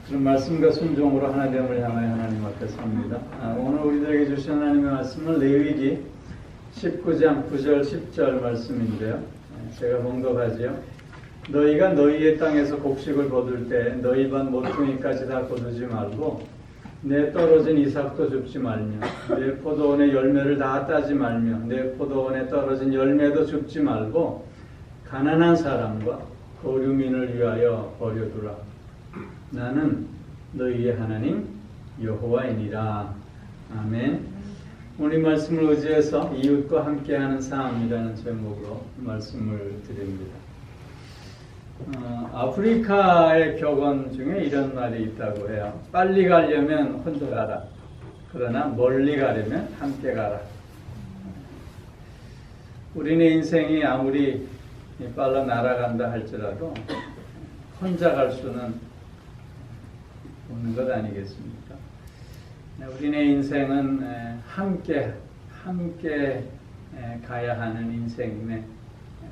그런 말씀과 순종으로 하나됨을 향하여 하나님 앞에 섭니다. 오늘 우리들에게 주신 하나님의 말씀은 레위기 19장 9절 10절 말씀인데요. 제가 봉독하지요. 너희가 너희의 땅에서 곡식을 거둘 때 너희 반 모퉁이까지 다 거두지 말고 내 떨어진 이삭도 줍지 말며 내 포도원의 열매를 다 따지 말며 내 포도원에 떨어진 열매도 줍지 말고 가난한 사람과 거류민을 위하여 버려두라. 나는 너희의 하나님 여호와이니라. 아멘. 오늘 말씀을 의지해서 이웃과 함께하는 삶이라는 제목으로 말씀을 드립니다. 아프리카의 격언 중에 이런 말이 있다고 해요. 빨리 가려면 혼자 가라. 그러나 멀리 가려면 함께 가라. 우리네 인생이 아무리 빨라 날아간다 할지라도 혼자 갈 수는 없는 것 아니겠습니까? 우리네 인생은 함께 가야 하는 인생임에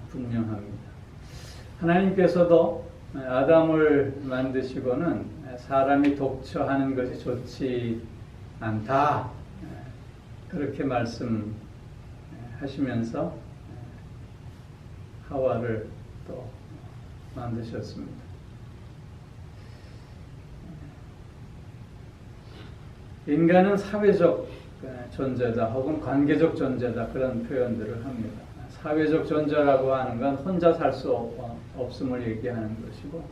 분명합니다. 하나님께서도 아담을 만드시고는 사람이 독처하는 것이 좋지 않다 그렇게 말씀하시면서 하와를 또 만드셨습니다. 인간은 사회적 존재다 혹은 관계적 존재다 그런 표현들을 합니다. 사회적 존재라고 하는 건 혼자 살 수 없음을 얘기하는 것이고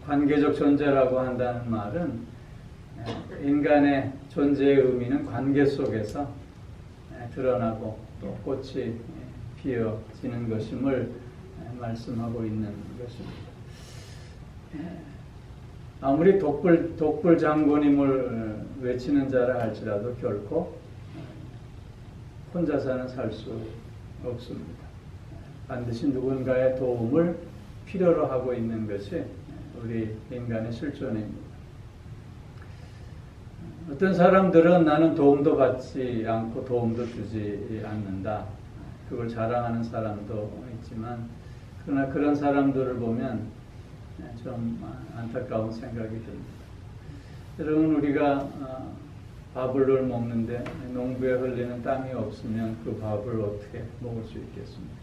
관계적 존재라고 한다는 말은 인간의 존재의 의미는 관계 속에서 드러나고 또 꽃이 피어지는 것임을 말씀하고 있는 것입니다. 아무리 독불 장군임을 외치는 자라 할지라도 결코 혼자서는 살 수 없습니다. 반드시 누군가의 도움을 필요로 하고 있는 것이 우리 인간의 실존입니다. 어떤 사람들은 나는 도움도 받지 않고 도움도 주지 않는다. 그걸 자랑하는 사람도 있지만 그러나 그런 사람들을 보면 좀 안타까운 생각이 듭니다. 여러분 우리가 밥을 늘 먹는데 농부에 흘리는 땀이 없으면 그 밥을 어떻게 먹을 수 있겠습니까?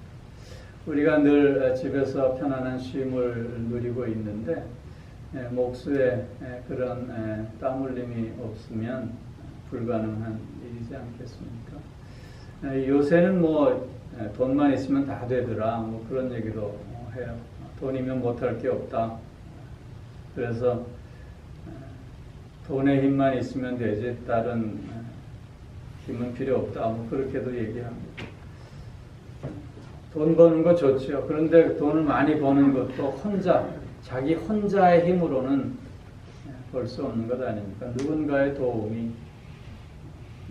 우리가 늘 집에서 편안한 쉼을 누리고 있는데 목수에 그런 땀 흘림이 없으면 불가능한 일이지 않겠습니까? 요새는 뭐 돈만 있으면 다 되더라 뭐 그런 얘기도 해요. 돈이면 못할 게 없다. 그래서 돈의 힘만 있으면 되지 다른 힘은 필요 없다. 뭐 그렇게도 얘기합니다. 돈 버는 거 좋죠. 그런데 돈을 많이 버는 것도 자기 혼자의 힘으로는 벌 수 없는 것 아닙니까? 누군가의 도움이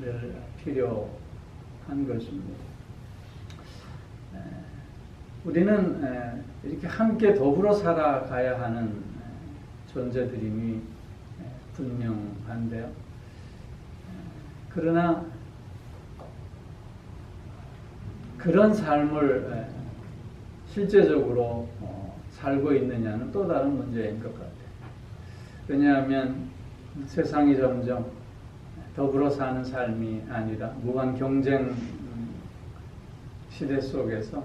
늘 필요한 것입니다. 우리는 이렇게 함께 더불어 살아가야 하는 존재들임이 분명한데요. 그러나 그런 삶을 실제적으로 살고 있느냐는 또 다른 문제인 것 같아요. 왜냐하면 세상이 점점 더불어 사는 삶이 아니라 무한 경쟁 시대 속에서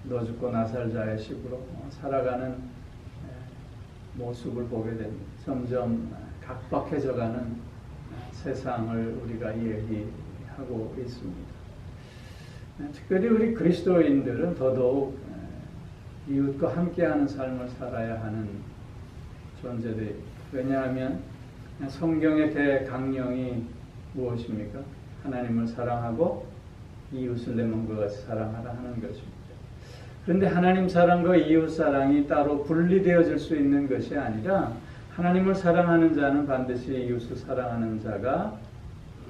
너 죽고 나 살자의 식으로 살아가는 모습을 보게 됩니다. 점점 각박해져가는 세상을 우리가 얘기하고 있습니다. 특별히 우리 그리스도인들은 더더욱 이웃과 함께하는 삶을 살아야 하는 존재들이. 왜냐하면 성경의 대강령이 무엇입니까? 하나님을 사랑하고 이웃을 내 몸과 같이 사랑하라 하는 것입니다. 그런데 하나님 사랑과 이웃 사랑이 따로 분리되어질 수 있는 것이 아니라 하나님을 사랑하는 자는 반드시 이웃을 사랑하는 자가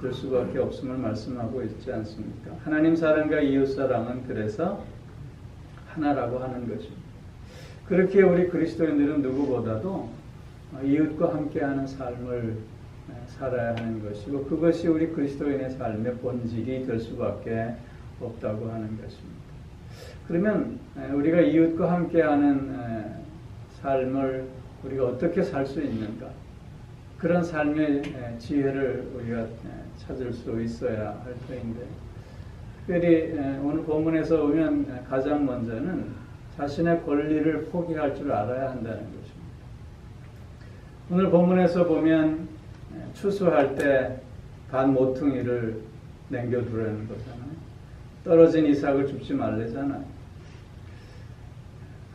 될 수밖에 없음을 말씀하고 있지 않습니까? 하나님 사랑과 이웃 사랑은 그래서 하나라고 하는 것입니다. 그렇게 우리 그리스도인들은 누구보다도 이웃과 함께하는 삶을 살아야 하는 것이고 그것이 우리 그리스도인의 삶의 본질이 될 수밖에 없다고 하는 것입니다. 그러면 우리가 이웃과 함께하는 삶을 우리가 어떻게 살 수 있는가? 그런 삶의 지혜를 우리가 찾을 수 있어야 할 터인데, 특별히 오늘 본문에서 보면 가장 먼저는 자신의 권리를 포기할 줄 알아야 한다는 것입니다. 오늘 본문에서 보면 추수할 때 반 모퉁이를 남겨두라는 거잖아요. 떨어진 이삭을 줍지 말래잖아요.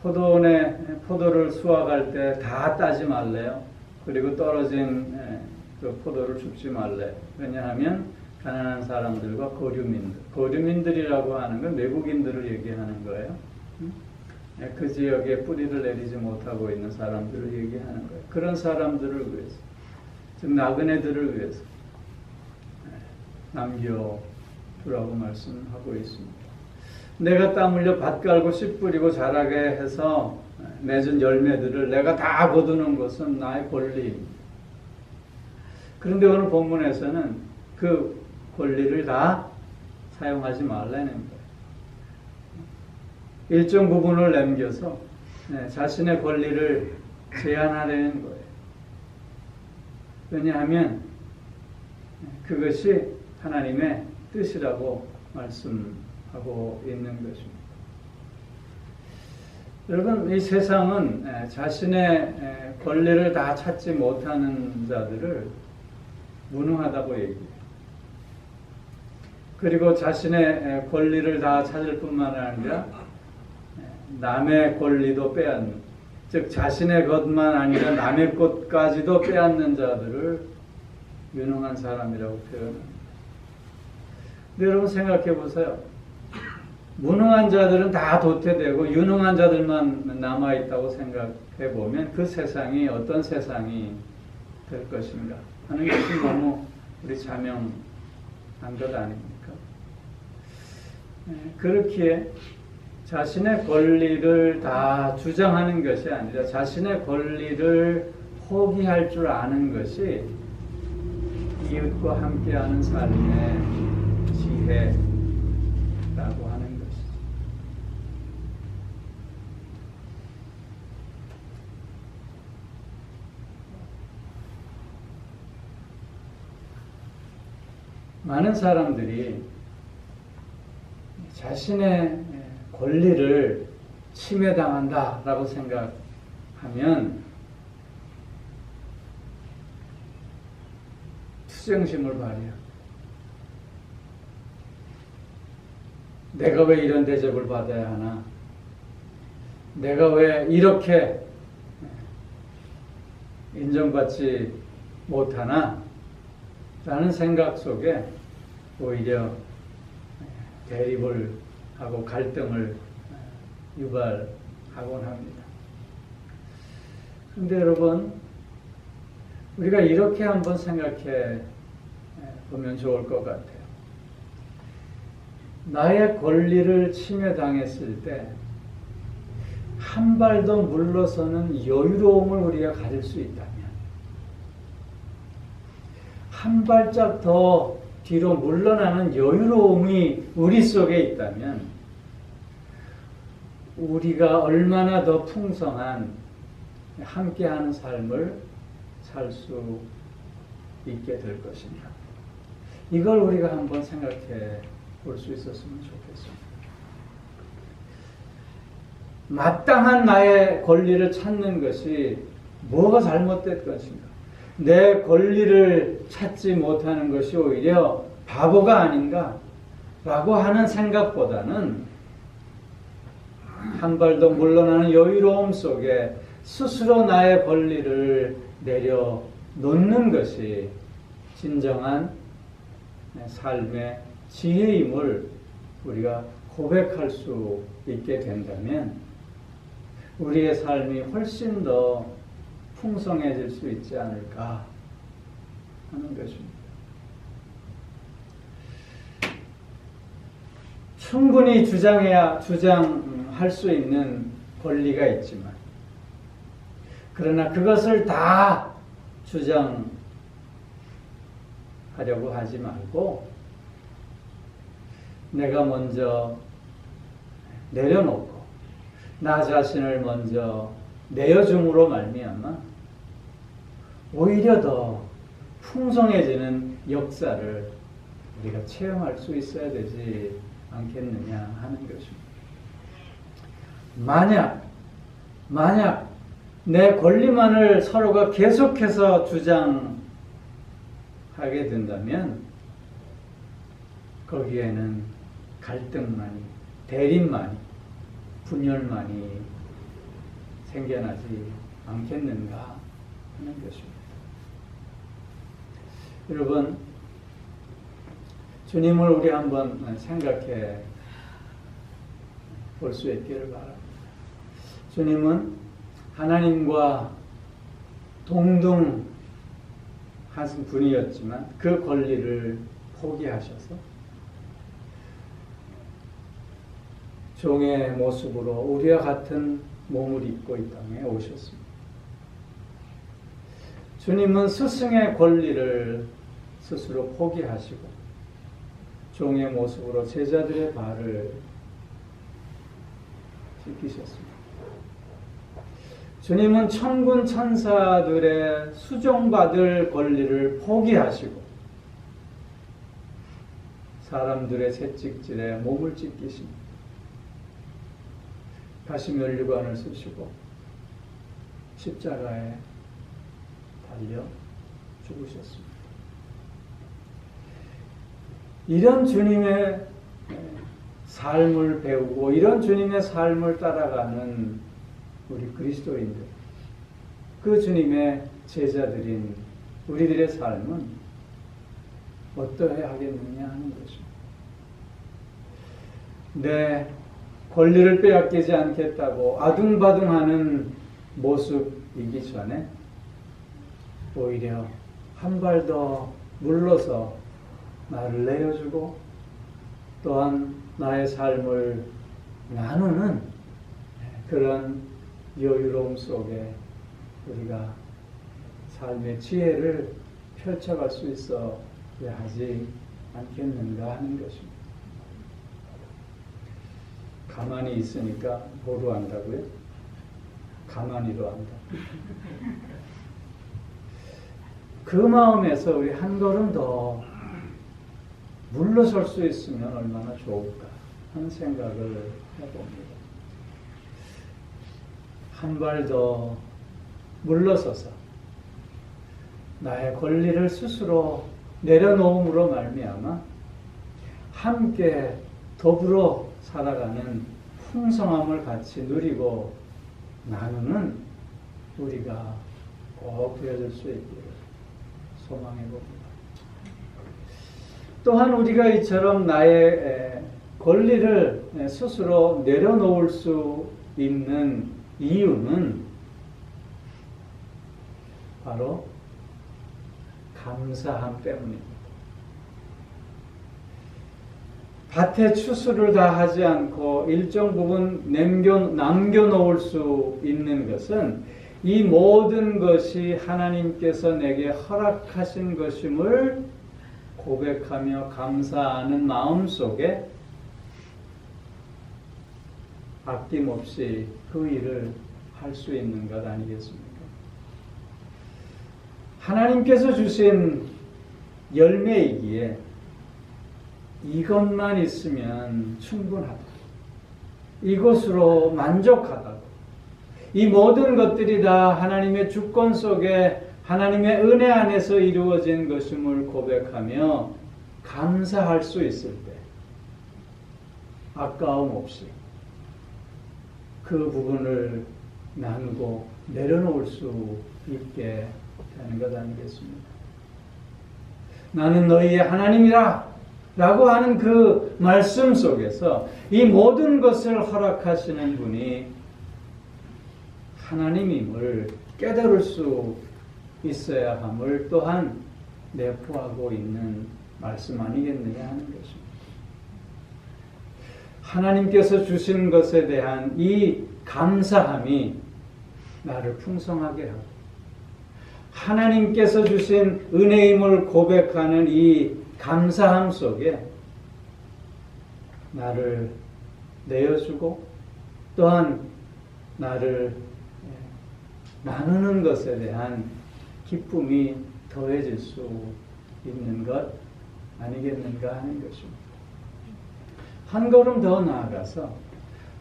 포도원에 포도를 수확할 때 다 따지 말래요. 그리고 떨어진 그 포도를 줍지 말래. 왜냐하면 가난한 사람들과 거류민들이라고 하는 건 외국인들을 얘기하는 거예요. 그 지역에 뿌리를 내리지 못하고 있는 사람들을 얘기하는 거예요. 그런 사람들을 위해서, 즉 나그네들을 위해서 남겨두라고 말씀하고 있습니다. 내가 땀 흘려 밭 갈고 씨 뿌리고 자라게 해서 맺은 열매들을 내가 다 거두는 것은 나의 권리입니다. 그런데 오늘 본문에서는 그 권리를 다 사용하지 말라는 거예요. 일정 부분을 남겨서 자신의 권리를 제한하려는 거예요. 왜냐하면 그것이 하나님의 뜻이라고 말씀하고 있는 것입니다. 여러분, 이 세상은 자신의 권리를 다 찾지 못하는 자들을 무능하다고 얘기해요. 그리고 자신의 권리를 다 찾을 뿐만 아니라 남의 권리도 빼앗는, 즉 자신의 것만 아니라 남의 것까지도 빼앗는 자들을 유능한 사람이라고 표현합니다. 근데 여러분 생각해 보세요. 무능한 자들은 다 도태되고 유능한 자들만 남아있다고 생각해 보면 그 세상이 어떤 세상이 될 것인가 하는 것이 너무 우리 자명한 것 아닙니까? 그렇기에 자신의 권리를 다 주장하는 것이 아니라 자신의 권리를 포기할 줄 아는 것이 이웃과 함께하는 삶의 지혜라고 하는 것이죠. 많은 사람들이 자신의 권리를 침해당한다라고 생각하면 투정심을 발휘해요. 내가 왜 이런 대접을 받아야 하나? 내가 왜 이렇게 인정받지 못하나? 라는 생각 속에 오히려 대립을 하고 갈등을 유발하곤 합니다. 그런데 여러분, 우리가 이렇게 한번 생각해 보면 좋을 것 같아요. 나의 권리를 침해당했을 때 한 발 더 물러서는 여유로움을 우리가 가질 수 있다면, 한 발짝 더 뒤로 물러나는 여유로움이 우리 속에 있다면 우리가 얼마나 더 풍성한 함께하는 삶을 살 수 있게 될 것인가. 이걸 우리가 한번 생각해 볼 수 있었으면 좋겠습니다. 마땅한 나의 권리를 찾는 것이 뭐가 잘못된 것인가? 내 권리를 찾지 못하는 것이 오히려 바보가 아닌가? 라고 하는 생각보다는 한 발 더 물러나는 여유로움 속에 스스로 나의 권리를 내려놓는 것이 진정한 삶의 지혜임을 우리가 고백할 수 있게 된다면 우리의 삶이 훨씬 더 풍성해질 수 있지 않을까 하는 것입니다. 충분히 주장할 수 있는 권리가 있지만, 그러나 그것을 다 주장하려고 하지 말고 내가 먼저 내려놓고 나 자신을 먼저 내어줌으로 말미암아 오히려 더 풍성해지는 역사를 우리가 체험할 수 있어야 되지 않겠느냐 하는 것입니다. 만약 내 권리만을 서로가 계속해서 주장하게 된다면 거기에는 갈등만이, 대립만이, 분열만이 생겨나지 않겠는가 하는 것입니다. 여러분, 주님을 우리 한번 생각해 볼 수 있기를 바랍니다. 주님은 하나님과 동등하신 분이었지만 그 권리를 포기하셔서 종의 모습으로 우리와 같은 몸을 입고 이 땅에 오셨습니다. 주님은 스승의 권리를 스스로 포기하시고 종의 모습으로 제자들의 발을 씻기셨습니다. 주님은 천군 천사들의 수종받을 권리를 포기하시고 사람들의 채찍질에 몸을 찢기십니다. 다시 면류관을 쓰시고 십자가에 달려 죽으셨습니다. 이런 주님의 삶을 배우고 이런 주님의 삶을 따라가는 우리 그리스도인들, 그 주님의 제자들인 우리들의 삶은 어떠해야 하겠느냐 하는 것입니다. 내 권리를 빼앗기지 않겠다고 아둥바둥하는 모습이기 전에 오히려 한 발 더 물러서 나를 내어주고 또한 나의 삶을 나누는 그런 여유로움 속에 우리가 삶의 지혜를 펼쳐갈 수 있어야 하지 않겠는가 하는 것입니다. 가만히 있으니까 뭐로 한다고요? 가만히로 한다. 그 마음에서 우리 한 걸음 더 물러설 수 있으면 얼마나 좋을까 하는 생각을 해봅니다. 한 발 더 물러서서 나의 권리를 스스로 내려놓음으로 말미암아 함께 더불어 살아가는 풍성함을 같이 누리고 나누는 우리가 꼭 되어질 수 있기를 소망해 봅니다. 또한 우리가 이처럼 나의 권리를 스스로 내려놓을 수 있는 이유는 바로 감사함 때문입니다. 밭에 추수를 다 하지 않고 일정 부분 남겨놓을 수 있는 것은 이 모든 것이 하나님께서 내게 허락하신 것임을 고백하며 감사하는 마음 속에 아낌없이 그 일을 할 수 있는 것 아니겠습니까? 하나님께서 주신 열매이기에 이것만 있으면 충분하다. 이것으로 만족하다. 이 모든 것들이 다 하나님의 주권 속에 하나님의 은혜 안에서 이루어진 것임을 고백하며 감사할 수 있을 때 아까움 없이 그 부분을 나누고 내려놓을 수 있게 되는 것 아니겠습니까? 나는 너희의 하나님이라 라고 하는 그 말씀 속에서 이 모든 것을 허락하시는 분이 하나님임을 깨달을 수 있어야 함을 또한 내포하고 있는 말씀 아니겠느냐 하는 것입니다. 하나님께서 주신 것에 대한 이 감사함이 나를 풍성하게 하고 하나님께서 주신 은혜임을 고백하는 이 감사함 속에 나를 내어주고 또한 나를 나누는 것에 대한 기쁨이 더해질 수 있는 것 아니겠는가 하는 것입니다. 한 걸음 더 나아가서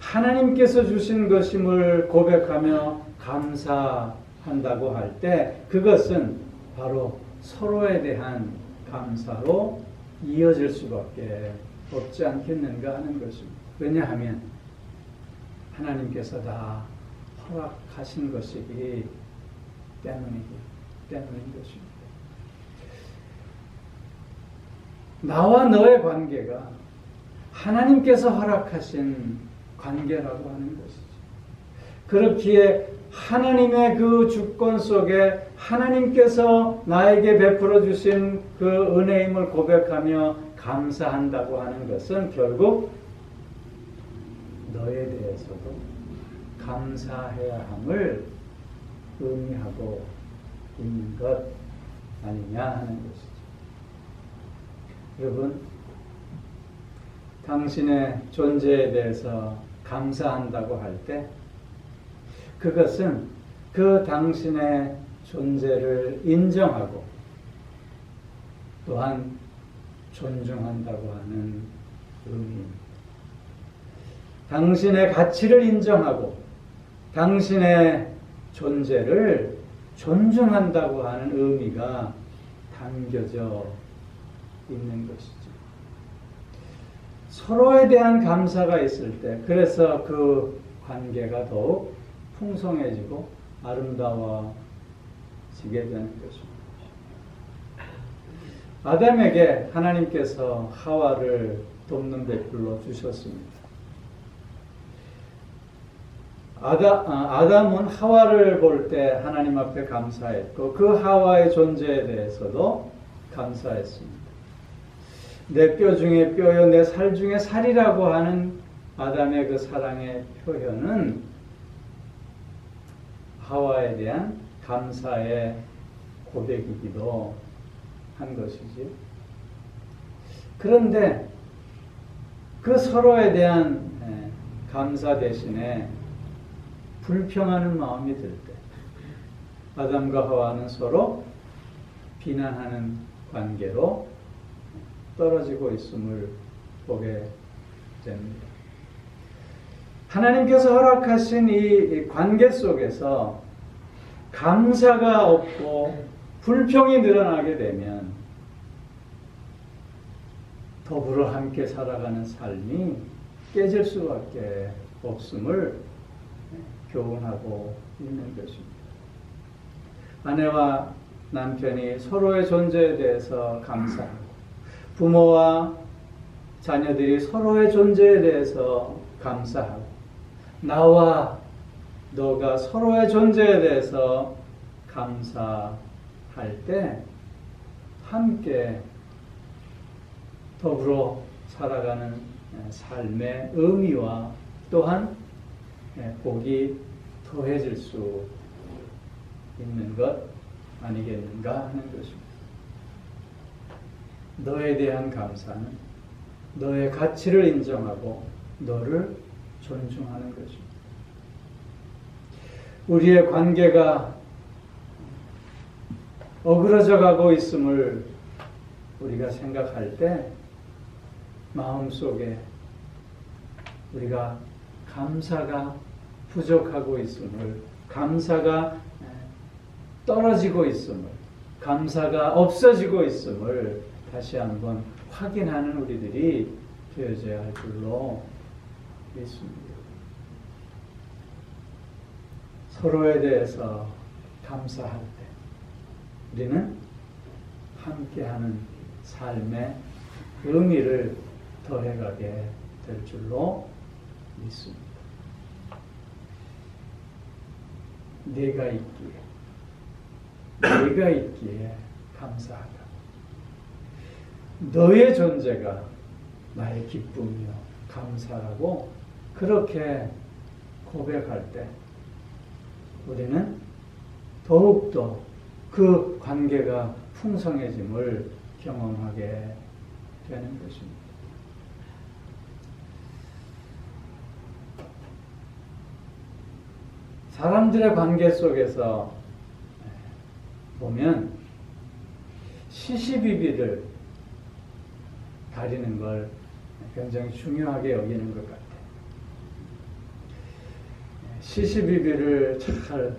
하나님께서 주신 것임을 고백하며 감사한다고 할 때 그것은 바로 서로에 대한 감사로 이어질 수밖에 없지 않겠는가 하는 것입니다. 왜냐하면 하나님께서 다 허락하신 것이기 때문인 것입니다. 나와 너의 관계가 하나님께서 허락하신 관계라고 하는 것이죠. 그렇기에 하나님의 그 주권 속에 하나님께서 나에게 베풀어 주신 그 은혜임을 고백하며 감사한다고 하는 것은 결국 너에 대해서도 감사해야 함을 의미하고 있는 것 아니냐 하는 것이죠. 여러분, 당신의 존재에 대해서 감사한다고 할 때 그것은 그 당신의 존재를 인정하고 또한 존중한다고 하는 의미입니다. 당신의 가치를 인정하고 당신의 존재를 존중한다고 하는 의미가 담겨져 있는 것이죠. 서로에 대한 감사가 있을 때 그래서 그 관계가 더욱 풍성해지고 아름다워지게 되는 것입니다. 아담에게 하나님께서 하와를 돕는 배필로 주셨습니다. 아담은 하와를 볼 때 하나님 앞에 감사했고 그 하와의 존재에 대해서도 감사했습니다. 내 뼈 중에 뼈요 내 살 중에 살이라고 하는 아담의 그 사랑의 표현은 하와에 대한 감사의 고백이기도 한 것이지. 그런데 그 서로에 대한 감사 대신에 불평하는 마음이 들 때 아담과 하와는 서로 비난하는 관계로 떨어지고 있음을 보게 됩니다. 하나님께서 허락하신 이 관계 속에서 감사가 없고 불평이 늘어나게 되면 더불어 함께 살아가는 삶이 깨질 수밖에 없음을 교훈하고 있는 것입니다. 아내와 남편이 서로의 존재에 대해서 감사하고 부모와 자녀들이 서로의 존재에 대해서 감사하고 나와 너가 서로의 존재에 대해서 감사할 때 함께 더불어 살아가는 삶의 의미와 또한 복이 더해질 수 있는 것 아니겠는가 하는 것입니다. 너에 대한 감사는 너의 가치를 인정하고 너를 존중하는 것입니다. 우리의 관계가 어그러져 가고 있음을 우리가 생각할 때 마음속에 우리가 감사가 부족하고 있음을, 감사가 떨어지고 있음을, 감사가 없어지고 있음을 다시 한번 확인하는 우리들이 되어져야 할 줄로 믿습니다. 서로에 대해서 감사할 때 우리는 함께하는 삶의 의미를 더해가게 될 줄로 믿습니다. 내가 있기에 감사하다. 너의 존재가 나의 기쁨이요 감사라고 그렇게 고백할 때 우리는 더욱더 그 관계가 풍성해짐을 경험하게 되는 것입니다. 사람들의 관계 속에서 보면 시시비비를 가리는 걸 굉장히 중요하게 여기는 것 같아요. 시시비비를 잘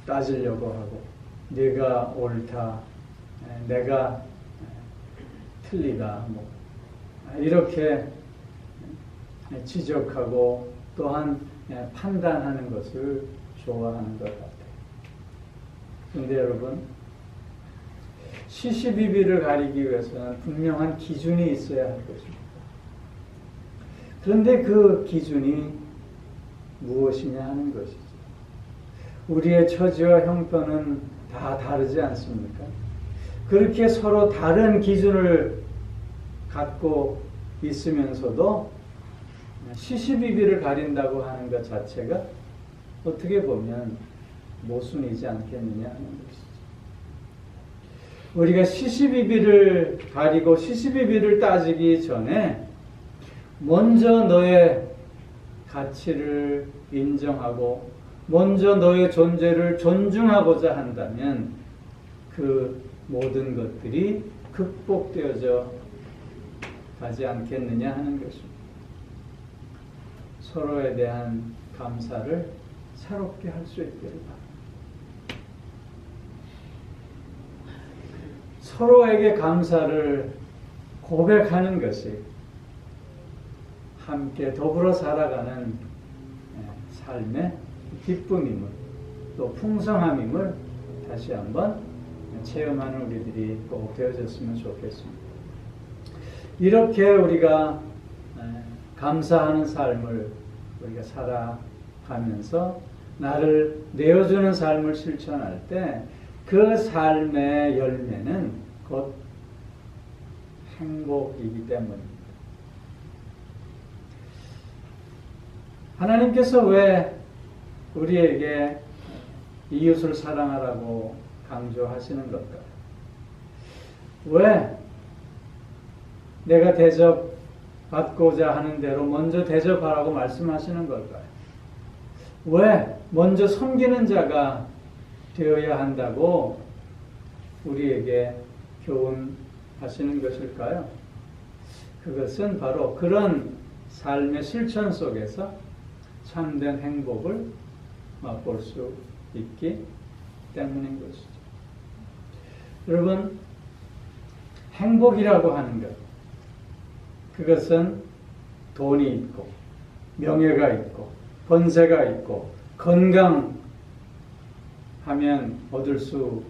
따지려고 하고 네가 옳다, 내가 틀리다, 뭐 이렇게 지적하고 또한 판단하는 것을 좋아하는 것 같아요. 그런데 여러분, 시시비비를 가리기 위해서는 분명한 기준이 있어야 할 것입니다. 그런데 그 기준이 무엇이냐 하는 것이죠. 우리의 처지와 형편은 다 다르지 않습니까? 그렇게 서로 다른 기준을 갖고 있으면서도 시시비비를 가린다고 하는 것 자체가 어떻게 보면 모순이지 않겠느냐 하는 것이죠. 우리가 시시비비를 가리고 시시비비를 따지기 전에 먼저 너의 가치를 인정하고 먼저 너의 존재를 존중하고자 한다면 그 모든 것들이 극복되어져 가지 않겠느냐 하는 것입니다. 서로에 대한 감사를 새롭게 할 수 있기를 바랍니다. 서로에게 감사를 고백하는 것이 함께 더불어 살아가는 삶의 기쁨임을 또 풍성함임을 다시 한번 체험하는 우리들이 꼭 되어졌으면 좋겠습니다. 이렇게 우리가 감사하는 삶을 우리가 살아가면서 나를 내어주는 삶을 실천할 때 그 삶의 열매는 곧 행복이기 때문입니다. 하나님께서 왜 우리에게 이웃을 사랑하라고 강조하시는 걸까요? 왜 내가 대접받고자 하는 대로 먼저 대접하라고 말씀하시는 걸까요? 왜 먼저 섬기는 자가 되어야 한다고 우리에게 교훈하시는 것일까요? 그것은 바로 그런 삶의 실천 속에서 참된 행복을 맛볼 수 있기 때문인 것이죠. 여러분, 행복이라고 하는 것, 그것은 돈이 있고 명예가 있고 번세가 있고 건강하면 얻을 수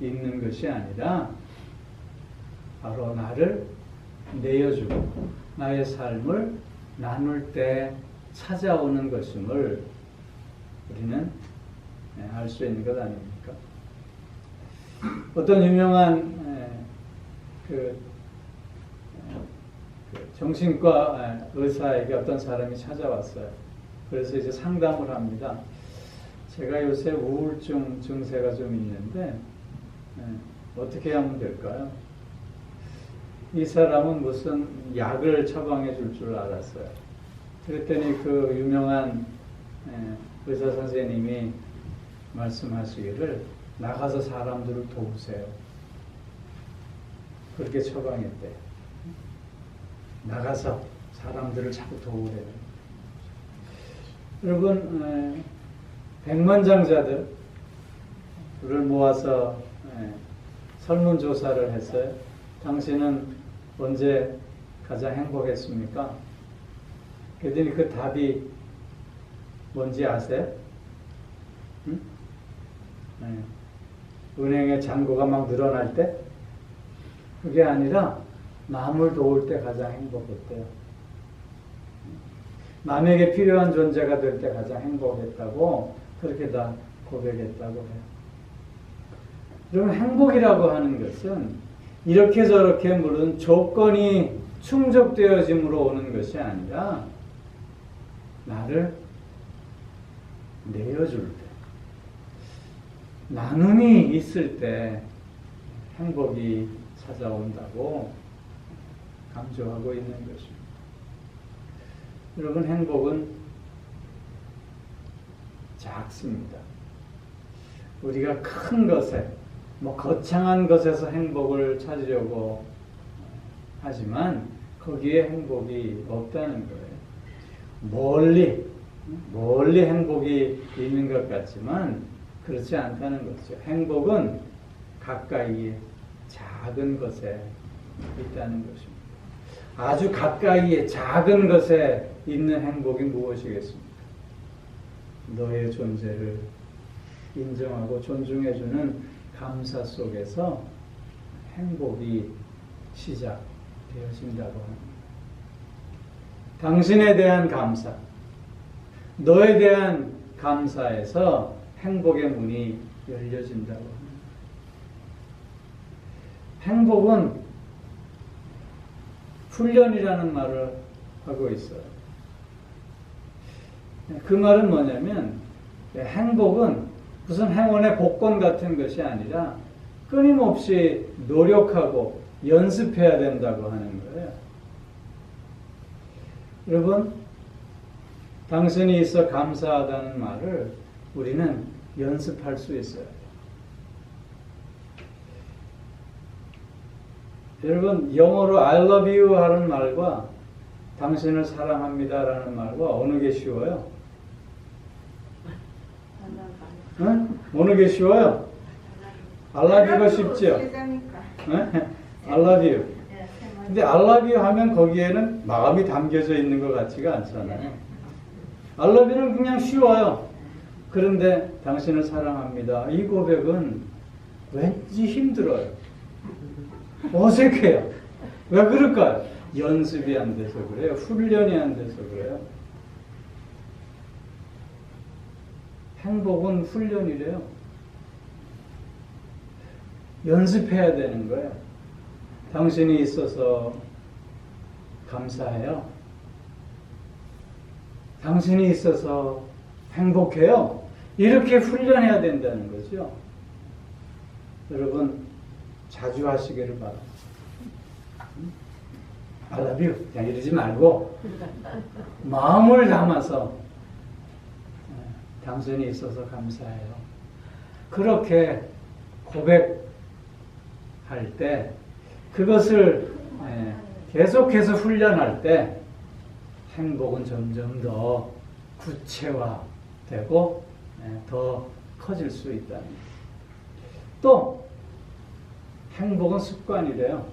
있는 것이 아니라 바로 나를 내어주고 나의 삶을 나눌 때 찾아오는 것임을 우리는 알 수 있는 것 아닙니까? 어떤 유명한 정신과 의사에게 어떤 사람이 찾아왔어요. 그래서 이제 상담을 합니다. 제가 요새 우울증 증세가 좀 있는데 어떻게 하면 될까요? 이 사람은 무슨 약을 처방해 줄 줄 알았어요. 그랬더니 그 유명한 의사 선생님이 말씀하시기를 나가서 사람들을 도우세요. 그렇게 처방했대요. 나가서 사람들을 자꾸 도우래요. 여러분, 백만장자들을 모아서 설문조사를 했어요. 당신은 언제 가장 행복했습니까? 그랬더니 그 답이 뭔지 아세요? 응? 은행의 잔고가 막 늘어날 때? 그게 아니라 남을 도울 때 가장 행복했대요. 남에게 필요한 존재가 될 때 가장 행복했다고 그렇게 다 고백했다고 해요. 여러분, 행복이라고 하는 것은 이렇게 저렇게 물론 조건이 충족되어짐으로 오는 것이 아니라 나를 내어줄 때, 나눔이 있을 때 행복이 찾아온다고 강조하고 있는 것입니다. 여러분, 행복은 작습니다. 우리가 큰 것에, 거창한 것에서 행복을 찾으려고 하지만 거기에 행복이 없다는 거예요. 멀리 행복이 있는 것 같지만 그렇지 않다는 거죠. 행복은 가까이에 작은 것에 있다는 것입니다. 아주 가까이에 작은 것에 있는 행복이 무엇이겠습니까? 너의 존재를 인정하고 존중해주는 감사 속에서 행복이 시작되어진다고 합니다. 당신에 대한 감사, 너에 대한 감사에서 행복의 문이 열려진다고 합니다. 행복은 훈련이라는 말을 하고 있어요. 그 말은 뭐냐면 행복은 무슨 행운의 복권 같은 것이 아니라 끊임없이 노력하고 연습해야 된다고 하는 거예요. 여러분, 당신이 있어 감사하다는 말을 우리는 연습할 수 있어요. 여러분, 영어로 I love you 하는 말과 당신을 사랑합니다 라는 말과 어느 게 쉬워요? 응? 어느 게 쉬워요? I love you가 쉽죠? I love you. 근데 I love you 하면 거기에는 마음이 담겨져 있는 것 같지가 않잖아요. I love you는 그냥 쉬워요. 그런데 당신을 사랑합니다. 이 고백은 왠지 힘들어요. 어색해요. 왜 그럴까요? 연습이 안 돼서 그래요. 훈련이 안 돼서 그래요. 행복은 훈련이래요. 연습해야 되는 거예요. 당신이 있어서 감사해요. 당신이 있어서 행복해요. 이렇게 훈련해야 된다는 거죠. 여러분, 자주 하시기를 바랍니다. I love you. 그냥 이러지 말고 마음을 담아서 당신이 있어서 감사해요. 그렇게 고백할 때, 그것을 계속해서 훈련할 때 행복은 점점 더 구체화되고 더 커질 수 있다는 거예요. 또 행복은 습관이래요.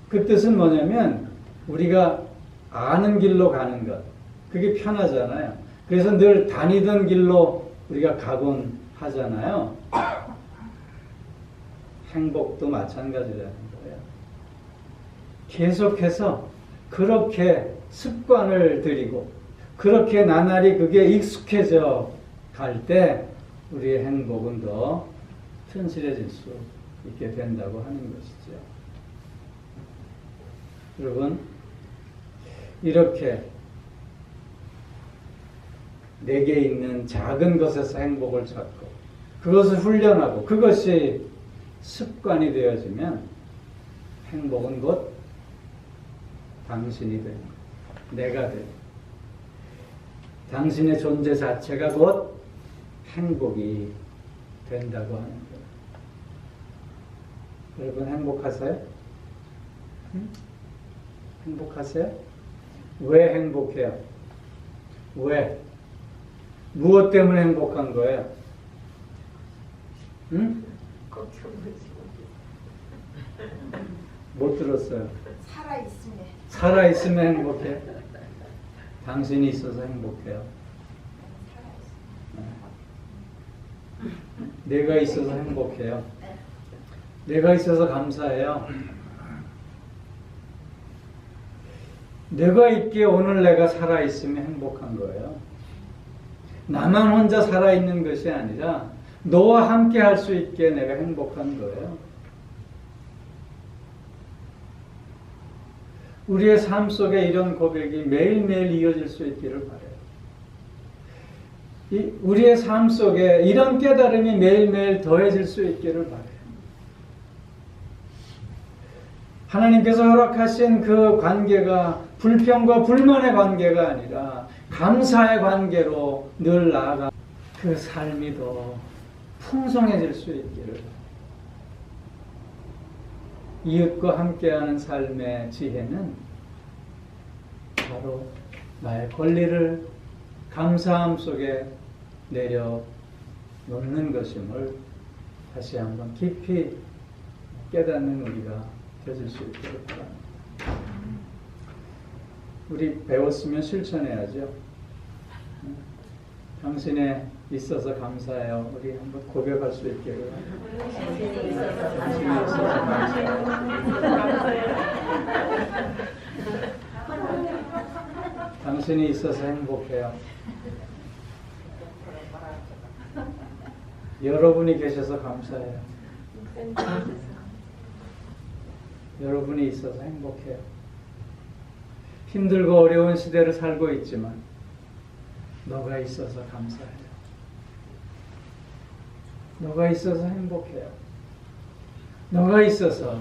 그 뜻은 뭐냐면 우리가 아는 길로 가는 것, 그게 편하잖아요. 그래서 늘 다니던 길로 우리가 가곤 하잖아요. 행복도 마찬가지라는 거예요. 계속해서 그렇게 습관을 들이고 그렇게 나날이 그게 익숙해져 갈 때 우리의 행복은 더 튼실해질 수 있게 된다고 하는 것이죠. 여러분, 이렇게 내게 있는 작은 것에서 행복을 찾고 그것을 훈련하고 그것이 습관이 되어지면 행복은 곧 당신이 되는 거예요. 내가 되는 거예요. 당신의 존재 자체가 곧 행복이 된다고 하는 거예요. 여러분, 행복하세요? 응? 행복하세요? 왜 행복해요? 왜? 무엇 때문에 행복한 거예요? 응? 못 들었어요. 살아있으면 행복해. 당신이 있어서 행복해요. 내가 있어서 행복해요. 내가 있어서 감사해요. 내가 있기에 오늘 내가 살아있으면 행복한 거예요. 나만 혼자 살아있는 것이 아니라 너와 함께 할 수 있게 내가 행복한 거예요. 우리의 삶 속에 이런 고백이 매일매일 이어질 수 있기를 바라요. 우리의 삶 속에 이런 깨달음이 매일매일 더해질 수 있기를 바라요. 하나님께서 허락하신 그 관계가 불평과 불만의 관계가 아니라 감사의 관계로 늘 나아가 그 삶이 더 풍성해질 수 있기를, 이웃과 함께하는 삶의 지혜는 바로 나의 권리를 감사함 속에 내려놓는 것임을 다시 한번 깊이 깨닫는 우리가 되실 수 있도록 바랍니다. 우리 배웠으면 실천해야죠. 당신에 있어서 감사해요. 우리 한번 고백할 수 있기를. 당신에 있어서 감사해요. 당신이 있어서 행복해요. 여러분이 계셔서 감사해요. 여러분이 있어서 행복해요. 힘들고 어려운 시대를 살고 있지만 너가 있어서 감사해요. 너가 있어서 행복해요. 너가 있어서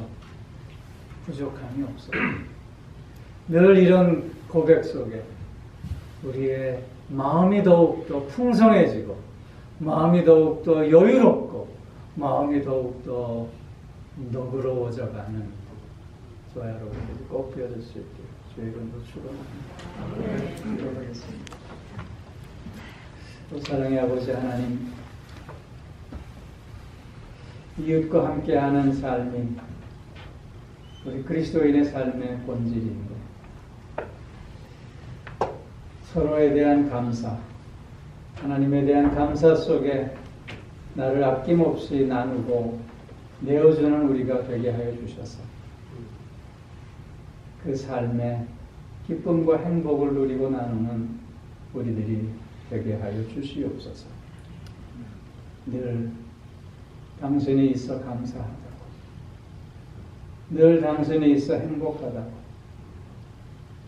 부족함이 없어요. 늘 이런 고백 속에 우리의 마음이 더욱더 풍성해지고, 마음이 더욱더 여유롭고, 마음이 더욱더 너그러워져가는 저와 여러분들이 꼭 되어질 수 있게 주의 이름으로 축원합니다. 기도하겠습니다. 사랑의 아버지 하나님, 이웃과 함께하는 삶이 우리 그리스도인의 삶의 본질인데, 서로에 대한 감사, 하나님에 대한 감사 속에 나를 아낌없이 나누고 내어주는 우리가 되게 하여 주셔서 그 삶의 기쁨과 행복을 누리고 나누는 우리들이 되게 하여 주시옵소서. 늘 당신이 있어 감사하다고, 늘 당신이 있어 행복하다고,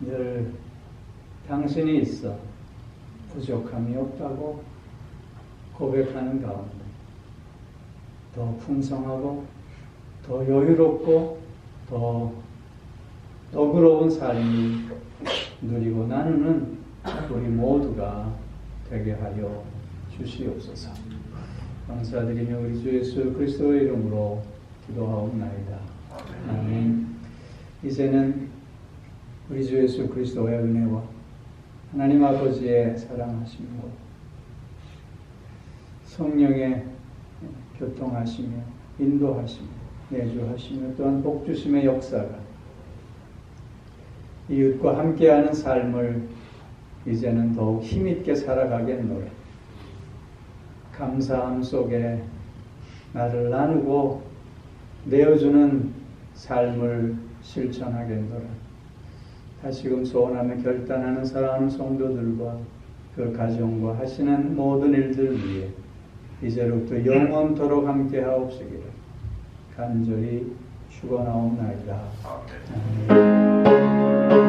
늘 당신이 있어 부족함이 없다고 고백하는 가운데 더 풍성하고 더 여유롭고 더 너그러운 삶이 누리고 나누는 우리 모두가 되게 하여 주시옵소서. 감사드리며 우리 주 예수 그리스도의 이름으로 기도하옵나이다. 아멘. 이제는 우리 주 예수 그리스도의 은혜와 하나님 아버지의 사랑하심과 성령의 교통하시며 인도하시며 내주하시며 또한 복주심의 역사가 이웃과 함께하는 삶을 이제는 더욱 힘있게 살아가겠노라. 감사함 속에 나를 나누고 내어주는 삶을 실천하겠노라. 다시금 소원하며 결단하는 사랑하는 성도들과 그 가정과 하시는 모든 일들 위해 이제로부터 영원토록 함께 하옵시기를 간절히 축원하옵나이다. 아멘.